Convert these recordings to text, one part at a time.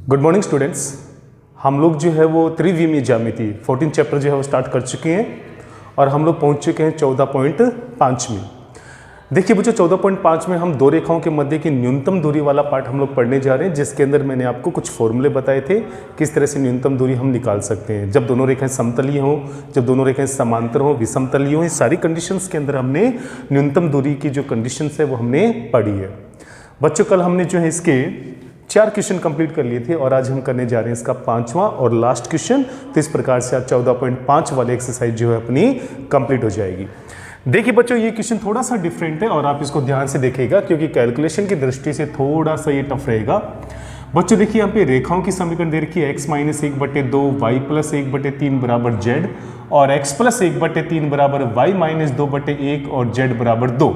Good morning students. हम लोग जो है वो त्रिविमीय ज्यामिति 14 चैप्टर जो है वो स्टार्ट कर चुके हैं और हम लोग पहुंच चुके हैं 14.5 में। देखिए बच्चों 14.5 में हम दो रेखाओं के मध्य की न्यूनतम दूरी वाला पार्ट हम लोग पढ़ने जा रहे हैं, जिसके अंदर मैंने आपको कुछ फॉर्मूले बताए थे किस तरह से न्यूनतम दूरी हम निकाल सकते हैं जब दोनों रेखाएं समतलीय हों, जब दोनों रेखाएं समांतर हों, विषमतलीय हों। इस सारी कंडीशंस के अंदर हमने न्यूनतम दूरी की जो कंडीशंस है वो हमने पढ़ी है। बच्चों कल हमने जो है इसके 4 क्वेश्चन कंप्लीट कर लिए थे और आज हम करने जा रहे हैं इसका 5वां और लास्ट क्वेश्चन। तो इस प्रकार से आज 14.5 वाले एक्सरसाइज जो है अपनी कंप्लीट हो जाएगी। देखिए बच्चों ये क्वेश्चन थोड़ा सा डिफरेंट है और आप इसको ध्यान से देखिएगा क्योंकि कैलकुलेशन की दृष्टि से थोड़ा सा ये टफ रहेगा। बच्चों देखिए यहाँ पे रेखाओं की समीकरण दे रखी है x - 1/2 y + 1/3 बराबर z और x + 1/3 बराबर y - 2/1 और z बराबर 2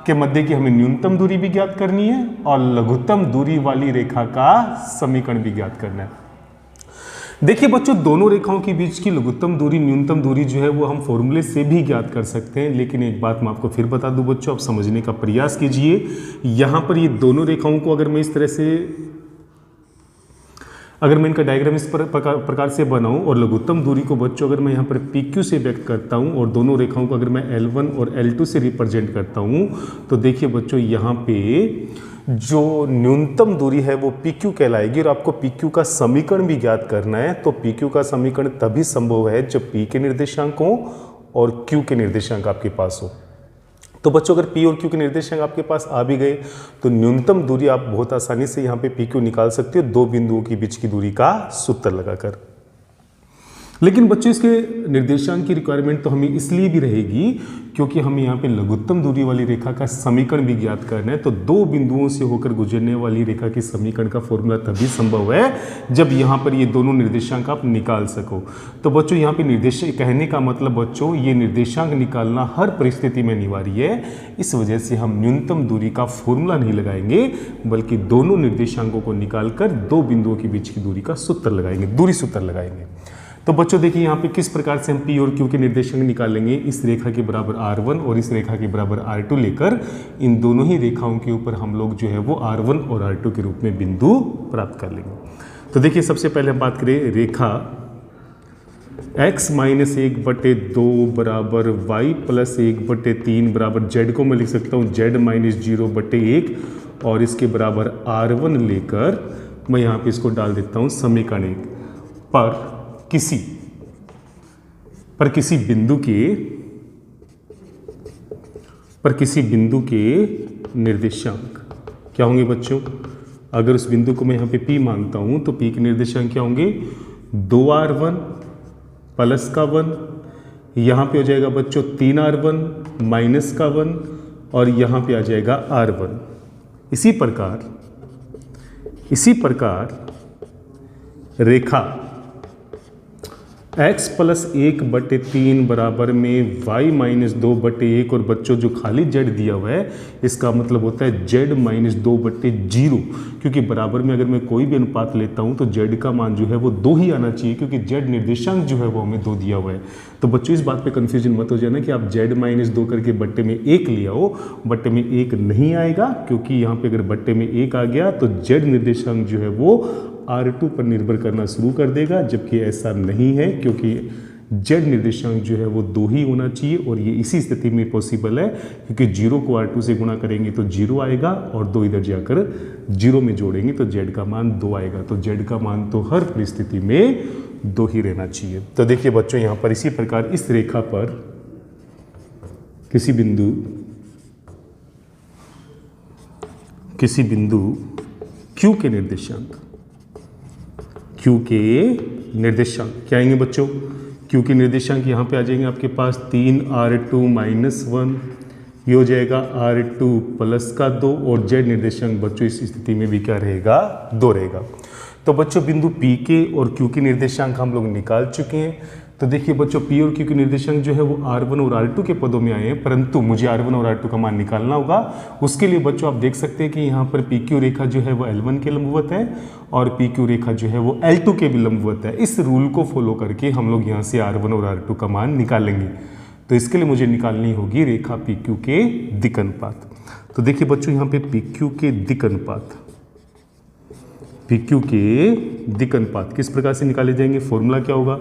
के मध्य की हमें न्यूनतम दूरी भी ज्ञात करनी है और लघुत्तम दूरी वाली रेखा का समीकरण भी ज्ञात करना है। देखिए बच्चों दोनों रेखाओं के बीच की लघुत्तम दूरी न्यूनतम दूरी जो है वो हम फॉर्मूले से भी ज्ञात कर सकते हैं, लेकिन एक बात मैं आपको फिर बता दूं बच्चों, आप समझने का प्रयास कीजिए। यहां पर ये दोनों रेखाओं को अगर मैं इस तरह से इनका डायग्राम इस प्रकार से बनाऊं और लघुत्तम दूरी को बच्चों अगर मैं यहाँ पर PQ से व्यक्त करता हूं और दोनों रेखाओं को अगर मैं L1 और L2 से रिप्रेजेंट करता हूं तो देखिए बच्चों यहाँ पे जो न्यूनतम दूरी है वो PQ कहलाएगी और आपको PQ का समीकरण भी ज्ञात करना है। तो PQ का समीकरण तभी संभव है जब P के निर्देशांक हो और Q के निर्देशांक आपके पास हो। तो बच्चों अगर P और Q के निर्देशांक आपके पास आ भी गए तो न्यूनतम दूरी आप बहुत आसानी से यहाँ पे PQ निकाल सकते हो दो बिंदुओं के बीच की दूरी का सूत्र लगाकर। लेकिन बच्चों इसके निर्देशांक की रिक्वायरमेंट तो हमें इसलिए भी रहेगी क्योंकि हमें यहाँ पे लघुत्तम दूरी वाली रेखा का समीकरण भी ज्ञात करना है। तो दो बिंदुओं से होकर गुजरने वाली रेखा के समीकरण का फॉर्मूला तभी संभव है जब यहाँ पर ये दोनों निर्देशांक आप निकाल सको। तो बच्चों यहाँ पे निर्देशांक कहने का मतलब बच्चों ये निर्देशांक निकालना हर परिस्थिति में अनिवार्य है। इस वजह से हम न्यूनतम दूरी का फॉर्मूला नहीं लगाएंगे बल्कि दोनों निर्देशांकों को निकालकर दो बिंदुओं के बीच की दूरी का सूत्र लगाएंगे, दूरी सूत्र लगाएंगे। तो बच्चों देखिए यहाँ पे किस प्रकार से हम P और Q के निर्देशांक निकालेंगे। इस रेखा के बराबर R1 और इस रेखा के बराबर R2 लेकर इन दोनों ही रेखाओं के ऊपर हम लोग जो है वो R1 और R2 के रूप में बिंदु प्राप्त कर लेंगे। तो देखिए सबसे पहले हम बात करें रेखा x - 1/2 बराबर y + 1/3 बराबर z को मैं लिख सकता हूँ z - 0/1 और इसके बराबर R1 लेकर मैं यहाँ पे इसको डाल देता हूँ समीकरण 1 पर किसी बिंदु के निर्देशांक क्या होंगे बच्चों। अगर उस बिंदु को मैं यहाँ पे P मानता हूँ तो P के निर्देशांक क्या होंगे 2R1 प्लस का 1, यहाँ पे हो जाएगा बच्चों 3R1 माइनस का 1 और यहाँ पे आ जाएगा R1। इसी प्रकार रेखा x + 1/3 बराबर में y - 2/1 और बच्चों जो खाली z दिया हुआ है इसका मतलब होता है z - 2/0, क्योंकि बराबर में अगर मैं कोई भी अनुपात लेता हूं तो z का मान जो है वो 2 ही आना चाहिए क्योंकि z निर्देशांक जो है वो हमें 2 दिया हुआ है। तो बच्चों इस बात पे कंफ्यूजन मत हो जाना कि आप z - 2 करके बट्टे में 1 ले आओ, बट्टे में 1 नहीं आएगा क्योंकि यहाँ पे अगर बट्टे में 1 आ गया तो z निर्देशांक जो है वो R2 पर निर्भर करना शुरू कर देगा, जबकि ऐसा नहीं है क्योंकि z निर्देशांक जो है वो 2 ही होना चाहिए और ये इसी स्थिति में पॉसिबल है क्योंकि 0 को R2 से गुणा करेंगे तो 0 आएगा और 2 इधर जाकर 0 में जोड़ेंगे तो z का मान 2 आएगा। तो z का मान तो हर परिस्थिति में 2 ही रहना चाहिए। तो देखिए बच्चों यहाँ पर इसी प्रकार इस रेखा पर किसी बिंदु Q के निर्देशांक क्या आएंगे बच्चों। Q के निर्देशांक यहाँ पे आ जाएंगे आपके पास 3R2 - 1, ये हो जाएगा R2 प्लस का 2 और z निर्देशांक बच्चों इस स्थिति में भी क्या रहेगा 2 रहेगा। तो बच्चों बिंदु P के और Q के निर्देशांक हम लोग निकाल चुके हैं। तो देखिए बच्चों P और Q के निर्देशांक जो है वो R1 और R2 के पदों में आए हैं, परंतु मुझे R1 और R2 का मान निकालना होगा। उसके लिए बच्चों आप देख सकते हैं कि यहाँ पर PQ रेखा जो है वो L1 के लंबवत है और PQ रेखा जो है वो L2 के भी लंबवत है। इस रूल को फॉलो करके हम लोग यहाँ से R1 और R2 का मान निकालेंगे। तो इसके लिए मुझे निकालनी होगी रेखा PQ के दिक् अनुपात। तो देखिए बच्चों यहाँ पे PQ के दिक् अनुपात PQ के दिक् अनुपात किस प्रकार से निकाले जाएंगे? फॉर्मूला क्या होगा?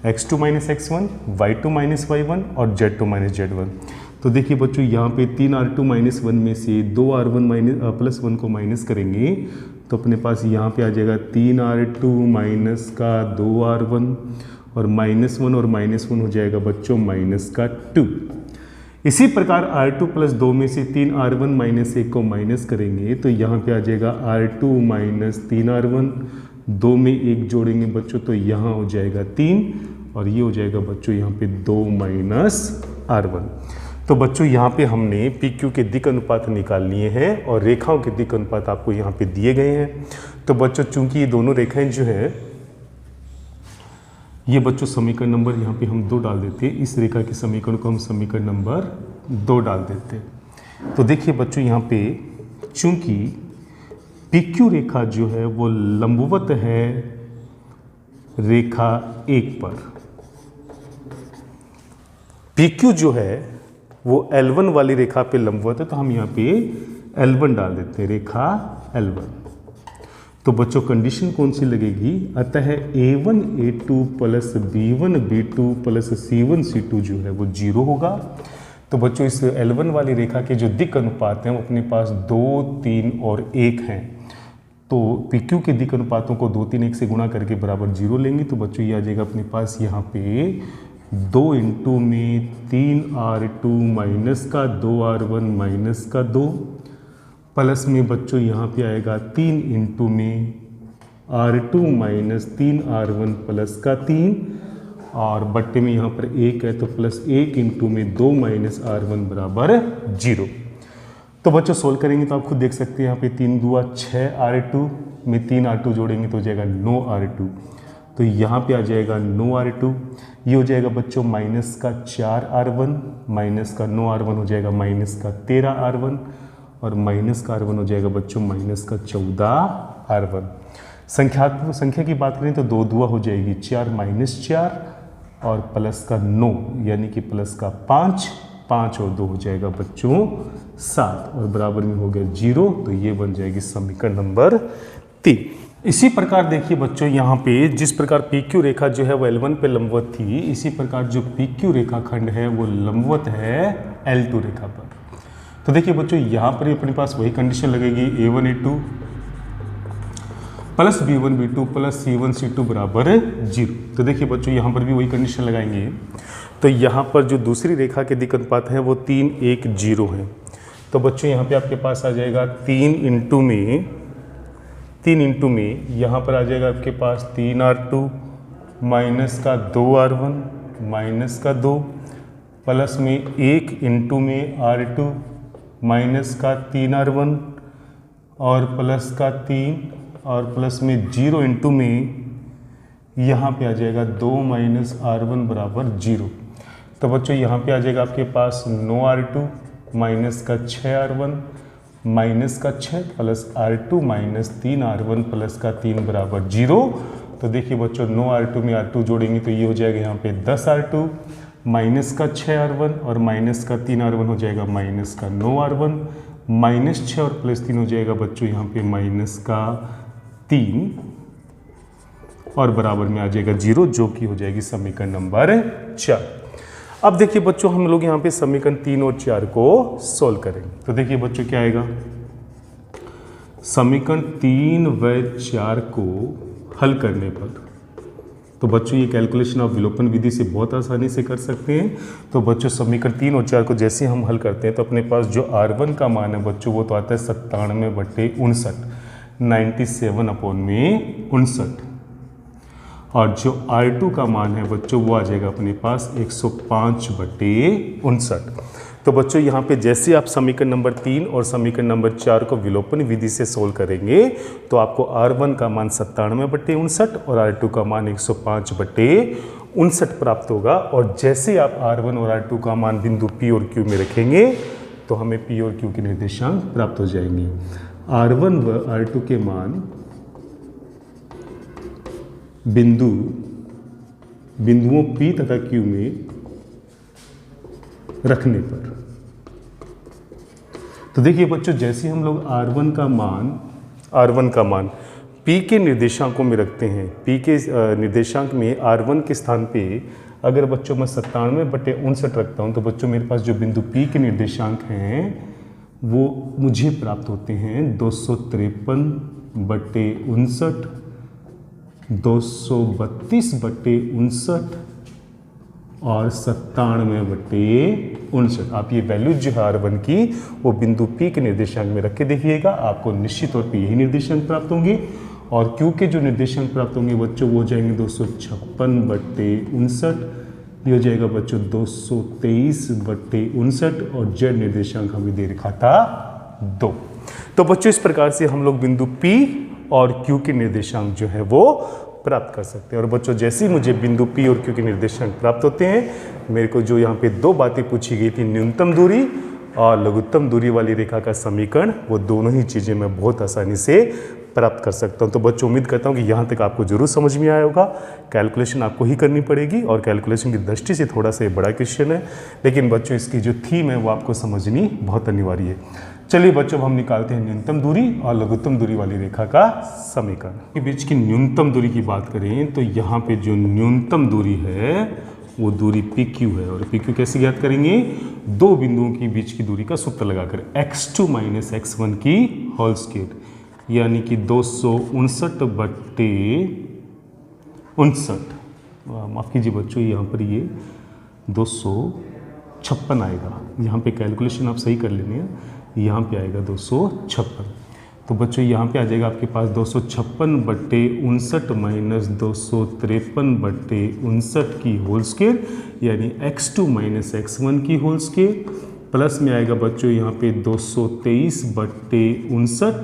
x2 minus x1, y2 minus y1 और z2 माइनस z1। तो देखिए बच्चों यहाँ पे 3r2 माइनस 1 में से 2r1 प्लस 1 को माइनस करेंगे तो अपने पास यहाँ पे आ जाएगा 3r2 माइनस का 2r1 और माइनस 1 और माइनस 1 हो जाएगा बच्चों माइनस का 2। इसी प्रकार r2 प्लस 2 में से 3r1 माइनस 1 को माइनस करेंगे तो यहाँ पे आ जाएगा r2 माइनस 3r1, 2 में 1 जोड़ेंगे बच्चों तो यहाँ हो जाएगा 3 और ये हो जाएगा बच्चों यहाँ पे 2 माइनस r1। तो बच्चों यहाँ पे हमने PQ के दिक् अनुपात निकाल लिए हैं और रेखाओं के दिक् अनुपात आपको यहाँ पे दिए गए हैं। तो बच्चों चूंकि ये दोनों रेखाएं जो है ये बच्चों समीकरण नंबर यहाँ पे हम 2 डाल देते हैं। इस रेखा के समीकरण को हम समीकरण नंबर 2 डाल देते हैं। तो देखिए बच्चों यहाँ पे चूंकि PQ रेखा जो है वो लंबवत है रेखा 1 पर, PQ जो है वो L1 वाली रेखा पे लंबवत है तो हम यहाँ पे L1 डाल देते हैं, रेखा L1। तो बच्चों कंडीशन कौन सी लगेगी? अतः A1 A2 plus B1 B2 plus C1 C2 जो है वो 0 होगा। तो बच्चों इस L1 वाली रेखा के जो दिक् अनुपात हैं वो अपने पास 2, 3 और 1 हैं। तो PQ के दिक् अनुपातों को 2, 3, 1 से गुणा करके बराबर 0 लेंगे तो बच्चों ये आ जाएगा अपने पास यहाँ पे 2 इंटू में 3r2 माइनस का 2r1 माइनस का 2 प्लस में बच्चों यहाँ पे आएगा 3 इंटू में r2 माइनस 3r1 प्लस का 3 और बट्टे में यहाँ पर 1 है तो प्लस 1 इंटू में 2 माइनस r1 बराबर 0। तो बच्चों सोल्व करेंगे तो आप खुद देख सकते हैं यहाँ पे 3 दूआ 6r2 में 3r2 जोड़ेंगे तो हो जाएगा 9r2। तो यहाँ पे आ जाएगा 9r2, ये हो जाएगा बच्चों माइनस का 4r1 माइनस का 9r1 हो जाएगा माइनस का 13r1 और माइनस का r1 हो जाएगा बच्चों माइनस का 14r1। संख्या की बात करें तो 2 दुआ हो जाएगी 4 माइनस 4 और प्लस का 9 यानी कि प्लस का 5, 5 और 2 हो जाएगा बच्चों 7 और बराबर में हो गया 0। तो ये बन जाएगी समीकरण नंबर 3। इसी प्रकार देखिए बच्चों यहाँ पे जिस प्रकार PQ रेखा जो है वो L1 पे लंबवत थी, इसी प्रकार जो PQ रेखा खंड है वो लंबवत है L2 रेखा पर। तो देखिए बच्चों यहाँ पर अपने पास वही कंडीशन लगेगी A1 A2 plus B1 B2 plus C1 C2 बराबर 0। तो देखिए बच्चों यहाँ पर भी वही कंडीशन लगाएंगे। तो यहाँ पर जो दूसरी रेखा के दिक् अनुपात हैं वो 3, 1, 0 हैं। तो बच्चों यहाँ पे आपके पास आ जाएगा 3 इंटू में यहाँ पर आ जाएगा आपके पास 3r2 माइनस का 2r1 माइनस का 2 प्लस में 1 इंटू में r2 माइनस का 3r1 और प्लस का 3 और प्लस में 0 इंटू में यहाँ पे आ जाएगा 2 माइनस r1 बराबर 0। तो बच्चों यहाँ पे आ जाएगा आपके पास 9r2 माइनस का 6r1 माइनस का 6 plus r2 minus 3r1 plus का 3 बराबर 0। तो देखिए बच्चों 9r2 में r2 जोड़ेंगे तो ये हो जाएगा यहाँ पे 10r2 माइनस का 6r1 और माइनस का 3r1 हो जाएगा माइनस का 9r1 माइनस 6 और प्लस 3 हो जाएगा बच्चों यहाँ पे माइनस का 3 और बराबर में आ जाएगा 0 जो कि हो जाएगी समीकरण नंबर 4। अब देखिए बच्चों हम लोग यहाँ पे समीकरण 3 और 4 को सोल्व करेंगे। तो देखिए बच्चों क्या आएगा, समीकरण 3 व 4 को हल करने पर तो बच्चों ये कैलकुलेशन आप विलोपन विधि से बहुत आसानी से कर सकते हैं। तो बच्चों समीकरण 3 और 4 को जैसे हम हल करते हैं तो अपने पास जो r1 का मान है बच्चों वो तो आता है 97/59 97/59 और जो r2 का मान है बच्चों वो आ जाएगा अपने पास 105/59। तो बच्चों यहाँ पे जैसे आप समीकरण नंबर 3 और समीकरण नंबर 4 को विलोपन विधि से सोल्व करेंगे तो आपको r1 का मान 97/59 और r2 का मान 105/59 प्राप्त होगा। और जैसे आप r1 और r2 का मान बिंदु P और Q में रखेंगे तो हमें P और Q के निर्देशांक प्राप्त हो जाएंगे। r1 व r2 के मान बिंदुओं P तथा Q में रखने पर तो देखिए बच्चों जैसे हम लोग r1 का मान P के निर्देशांकों में रखते हैं, P के निर्देशांक में R1 के स्थान पे अगर बच्चों मैं 97/59 रखता हूँ तो बच्चों मेरे पास जो बिंदु P के निर्देशांक हैं वो मुझे प्राप्त होते हैं 253/59, 232/59 और 97/59। आप ये वैल्यूज जो है R1 की वो बिंदु P के निर्देशांक में रख के देखिएगा, आपको निश्चित तौर पे यही निर्देशांक प्राप्त होंगे। और Q के जो निर्देशांक प्राप्त होंगे बच्चों वो हो जाएंगे 256/59, ये हो जाएगा बच्चों 223/59 और Z निर्देशांक हमें दे रखा था 2। तो बच्चों इस प्रकार से हम लोग बिंदु P और Q के निर्देशांक जो है वो प्राप्त कर सकते हैं। और बच्चों जैसे ही मुझे बिंदु P और Q के निर्देशांक प्राप्त होते हैं, मेरे को जो यहाँ पे दो बातें पूछी गई थी, न्यूनतम दूरी और लघुत्तम दूरी वाली रेखा का समीकरण, वो दोनों ही चीज़ें मैं बहुत आसानी से प्राप्त कर सकता हूँ। तो बच्चों उम्मीद करता हूँ कि यहाँ तक आपको जरूर समझ में आया होगा। कैलकुलेशन आपको ही करनी पड़ेगी और कैलकुलेशन की दृष्टि से थोड़ा सा बड़ा क्वेश्चन है, लेकिन बच्चों इसकी जो थीम है वो आपको समझनी बहुत अनिवार्य है। चलिए बच्चों हम निकालते हैं न्यूनतम दूरी और लघुत्तम दूरी वाली रेखा का समीकरण। के बीच की न्यूनतम दूरी की बात करें तो यहाँ पे जो न्यूनतम दूरी है वो दूरी PQ है। और PQ कैसे ज्ञात करेंगे? दो बिंदुओं के बीच की दूरी का सूत्र लगाकर x2 - x1 की होल स्क्वायर, यानी कि 259/59, माफ़ कीजिए बच्चों यहाँ पर ये 256 आएगा। यहाँ पे कैलकुलेशन आप सही कर लेंगे, यहाँ पे आएगा 256। तो बच्चों यहाँ पे आ जाएगा आपके पास 256/59 - 253/59 की होल स्क्वायर, यानी x2 - x1 की होल स्क्वायर, प्लस में आएगा बच्चों यहाँ पे 223/59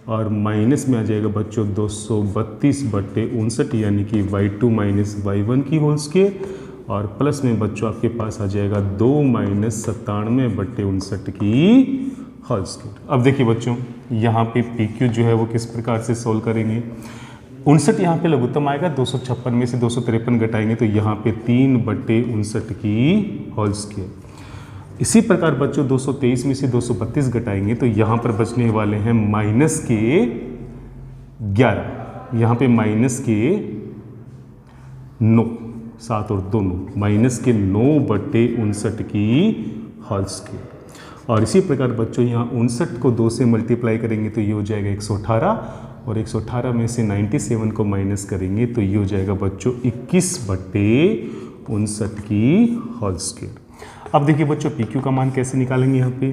और माइनस में आ जाएगा बच्चों 232/59, यानी कि y2 - y1 की होल स्क्वायर, और प्लस में बच्चों आपके पास आ जाएगा 2 - 97/59 की होल स्क्वायर। अब देखिए बच्चों यहाँ पे PQ जो है वो किस प्रकार से सोल्व करेंगे। 59 यहाँ पे लघुत्तम आएगा, 256 में से 253 घटाएंगे तो यहाँ पे 3/59 की होल स्क्वायर। इसी प्रकार बच्चों 223 में से 232 घटाएंगे तो यहाँ पर बचने वाले हैं -11, यहाँ पे -9, 7 और 2 -9/59 की होल स्क्वायर। और इसी प्रकार बच्चों यहाँ 59 को 2 से मल्टीप्लाई करेंगे तो ये हो जाएगा 118, और 118 में से 97 को माइनस करेंगे तो ये हो जाएगा बच्चों 21/59 की होल स्क्वायर। अब देखिए बच्चों PQ का मान कैसे निकालेंगे। यहाँ पे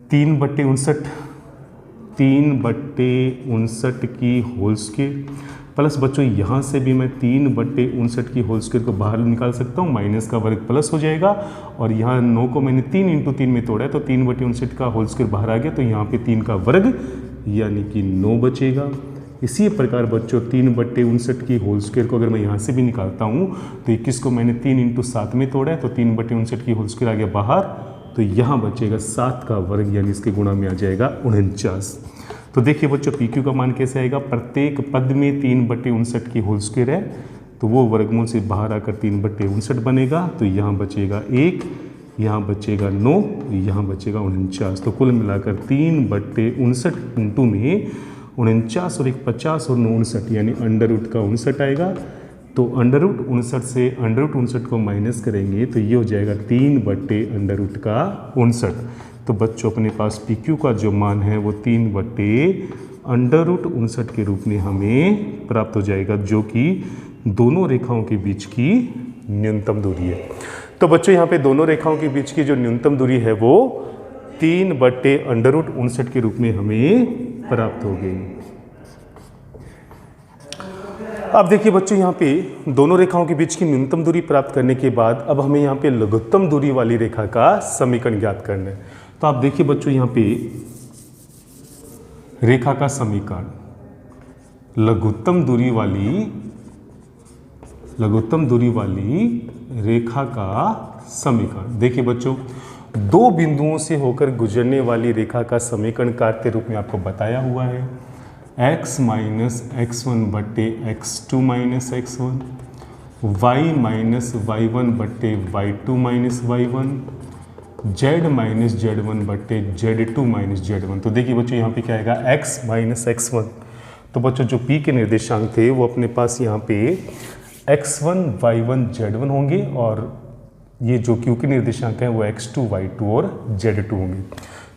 3/59 की होल स्क्वायर, प्लस बच्चों यहाँ से भी मैं 3/59 की होल स्क्वायर को बाहर निकाल सकता हूँ, माइनस का वर्ग प्लस हो जाएगा, और यहाँ 9 को मैंने 3 × 3 में तोड़ा है तो 3/59 का होल स्क्वायर बाहर आ गया, तो यहाँ पे 3 का वर्ग यानी कि 9 बचेगा। इसी प्रकार बच्चों 3/59 की होल स्क्वायर को अगर मैं यहाँ से भी निकालता हूँ तो 21 को मैंने 3 × 7 में तोड़ा है तो 3/59 की होल स्क्वायर आ गया बाहर, तो यहाँ बचेगा 7 का वर्ग, यानी इसके गुणा में आ जाएगा 49। तो देखिए बच्चों PQ का मान कैसे आएगा। प्रत्येक पद में 3/59 की होल स्क्वायर है तो वो वर्गमूल से बाहर आकर 3/59 बनेगा, तो यहाँ बचेगा 1, यहाँ बचेगा 9, यहाँ बचेगा 49। तो कुल मिलाकर 3/59 इंटू में 49 और 1 50 और 9 59, यानी √का 59 आएगा। तो √59 से √59 को माइनस करेंगे तो ये हो जाएगा 3/√का 59। तो बच्चों अपने पास PQ का जो मान है वो 3/√59 के रूप में हमें प्राप्त हो जाएगा, जो कि दोनों रेखाओं के बीच की न्यूनतम दूरी है। तो बच्चों यहाँ पे दोनों रेखाओं के बीच की जो न्यूनतम दूरी है वो 3/√59 के रूप में हमें प्राप्त हो गई। अब देखिए बच्चों यहाँ पे दोनों रेखाओं के बीच की न्यूनतम दूरी प्राप्त करने के बाद अब हमें यहाँ पे लघुत्तम दूरी वाली रेखा का समीकरण ज्ञात करना है। तो आप देखिए बच्चों यहाँ पे रेखा का समीकरण, लघुत्तम दूरी वाली रेखा का समीकरण। देखिए बच्चों दो बिंदुओं से होकर गुजरने वाली रेखा का समीकरण कार्य के रूप में आपको बताया हुआ है x - x1/x2 - x1, y - y1/y2 - y1, z - z1/z2 - z1। तो देखिए बच्चों यहाँ पे क्या आएगा x - x1, तो बच्चों जो p के निर्देशांक थे वो अपने पास यहाँ पे x1, y1, z1 होंगे और ये जो q के निर्देशांक हैं वो x2, y2 और z2 होंगे।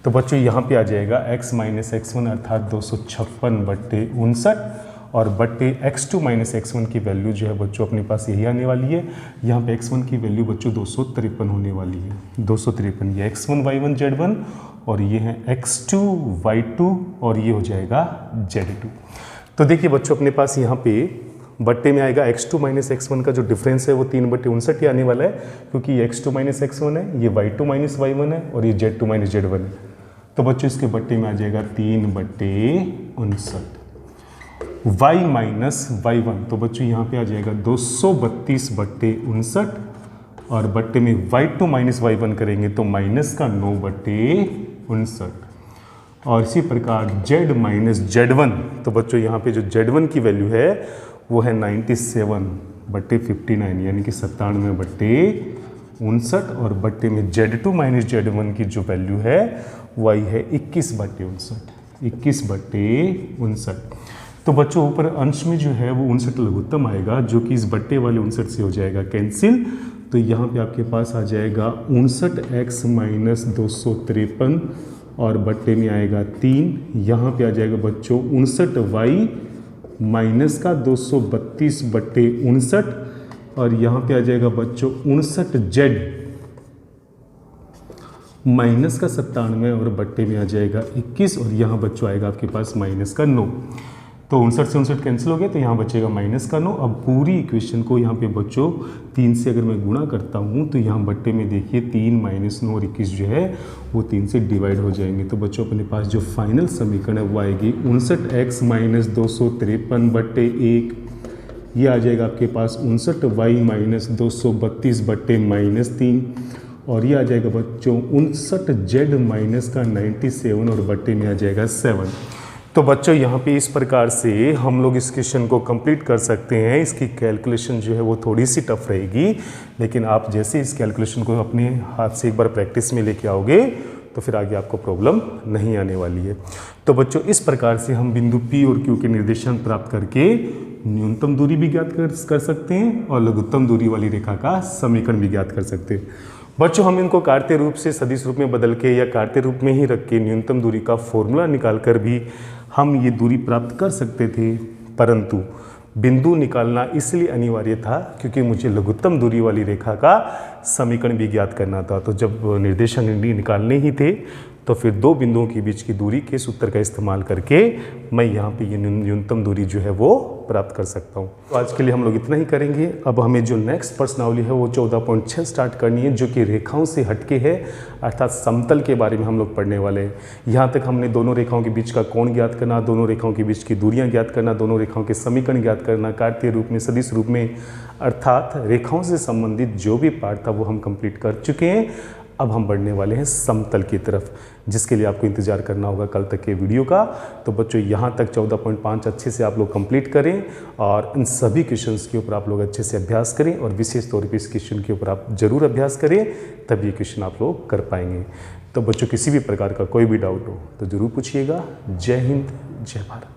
तो बच्चों यहाँ पे आ जाएगा x माइनस x1 अर्थात 256/59 और बट्टे x2 माइनस x1 की वैल्यू जो है बच्चों अपने पास यही आने वाली है। यहाँ पे x1 की वैल्यू बच्चों 253 होने वाली है, 253। ये x1, y1, z1 और ये है x2, y2 और ये हो जाएगा z2। तो देखिए बच्चों अपने पास यहाँ पे बट्टे में आएगा x2 माइनस x1 का जो डिफरेंस है वो 3/59 ही आने वाला है, क्योंकि ये x2 माइनस x1 है, ये y2 माइनस y1 है और ये z2 माइनस z1 है। तो बच्चों इसके बट्टे में आ जाएगा 3/59। y माइनस y1 तो बच्चों यहाँ पे आ जाएगा 232/59 और बट्टे में y2 माइनस y1 करेंगे तो माइनस का 9/59 और इसी प्रकार z माइनस z1 तो बच्चों यहाँ पे जो z1 की वैल्यू है वो है 97/59 यानी कि 97/59 और बट्टे में z2 माइनस z1 की जो वैल्यू है वो आई है 21/59। तो बच्चों ऊपर अंश में जो है वो 59 लघुत्तम आएगा जो कि इस बट्टे वाले 59 से हो जाएगा कैंसिल। तो यहाँ पे आपके पास आ जाएगा 59x माइनस 253 और बट्टे में आएगा 3। यहाँ पे आ जाएगा बच्चों 59y माइनस का 232/59 और यहाँ पे आ जाएगा बच्चों 59z माइनस का 97 और बट्टे में आ जाएगा 21 और यहाँ बच्चों आएगा आपके पास माइनस का 9। तो 59 से 59 कैंसिल हो गया तो यहाँ बचेगा माइनस का 9। अब पूरी इक्वेशन को यहाँ पे बच्चों 3 से अगर मैं गुणा करता हूँ तो यहाँ बट्टे में देखिए 3 माइनस 9 और 21 जो है वो 3 से डिवाइड हो जाएंगे। तो बच्चों अपने पास जो फाइनल समीकरण है वो आएगी 59x माइनस 253/1, ये आ जाएगा आपके पास 59y माइनस 232/-3 और ये आ जाएगा बच्चों 59z माइनस का 97 और बट्टे में आ जाएगा 7। तो बच्चों यहाँ पे इस प्रकार से हम लोग इस क्वेश्चन को कंप्लीट कर सकते हैं। इसकी कैलकुलेशन जो है वो थोड़ी सी टफ रहेगी, लेकिन आप जैसे इस कैलकुलेशन को अपने हाथ से एक बार प्रैक्टिस में लेके आओगे तो फिर आगे आपको प्रॉब्लम नहीं आने वाली है। तो बच्चों इस प्रकार से हम बिंदु P और Q के निर्देशांक प्राप्त करके न्यूनतम दूरी भी ज्ञात कर सकते हैं और लघुत्तम दूरी वाली रेखा का समीकरण भी ज्ञात कर सकते हैं। बच्चों हम इनको कार्तीय रूप से सदिश रूप में बदल के या कार्तीय रूप में ही रख के न्यूनतम दूरी का फॉर्मूला निकाल कर भी हम ये दूरी प्राप्त कर सकते थे, परंतु बिंदु निकालना इसलिए अनिवार्य था क्योंकि मुझे लघुत्तम दूरी वाली रेखा का समीकरण भी ज्ञात करना था। तो जब निर्देशांक निकालने ही थे तो फिर दो बिंदुओं के बीच की दूरी के सूत्र का इस्तेमाल करके मैं यहाँ पे ये न्यूनतम दूरी जो है वो प्राप्त कर सकता हूँ। तो आज के लिए हम लोग इतना ही करेंगे। अब हमें जो नेक्स्ट प्रश्नावली है वो 14.6 स्टार्ट करनी है, जो कि रेखाओं से हटके है, अर्थात समतल के बारे में हम लोग पढ़ने वाले हैं। यहाँ तक हमने दोनों रेखाओं के बीच का कोण ज्ञात करना, दोनों रेखाओं के बीच की दूरियाँ ज्ञात करना, दोनों रेखाओं के समीकरण ज्ञात करना, कार्तीय रूप में, सदिश रूप में, अर्थात रेखाओं से संबंधित जो भी पार्ट था वो हम कंप्लीट कर चुके हैं। अब हम बढ़ने वाले हैं समतल की तरफ, जिसके लिए आपको इंतजार करना होगा कल तक के वीडियो का। तो बच्चों यहाँ तक 14.5 अच्छे से आप लोग कंप्लीट करें और इन सभी क्वेश्चंस के ऊपर आप लोग अच्छे से अभ्यास करें और विशेष तौर पे इस क्वेश्चन के ऊपर आप जरूर अभ्यास करें, तब ये क्वेश्चन आप लोग कर पाएंगे। तो बच्चों किसी भी प्रकार का कोई भी डाउट हो तो ज़रूर पूछिएगा। जय हिंद, जय भारत।